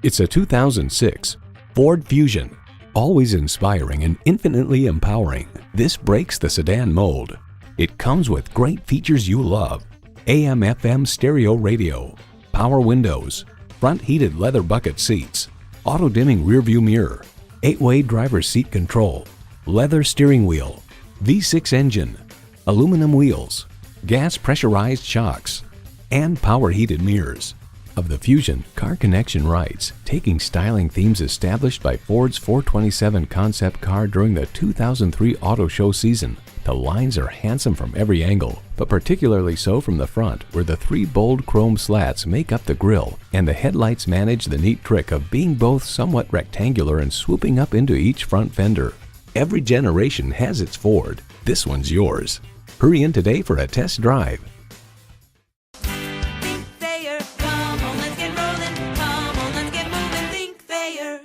It's a 2006 Ford Fusion. Always inspiring and infinitely empowering, this breaks the sedan mold. It comes with great features you love: AM/FM stereo radio, power windows, front heated leather bucket seats, auto-dimming rear-view mirror, 8-way driver's seat control, leather steering wheel, V6 engine, aluminum wheels, gas pressurized shocks, and power heated mirrors. Of the Fusion, Car Connection writes, taking styling themes established by Ford's 427 concept car during the 2003 auto show season, the lines are handsome from every angle, but particularly so from the front, where the 3 bold chrome slats make up the grille, and the headlights manage the neat trick of being both somewhat rectangular and swooping up into each front fender. Every generation has its Ford. This one's yours. Hurry in today for a test drive. Come on, let's get rolling. Come on, let's get moving. Think Thayer.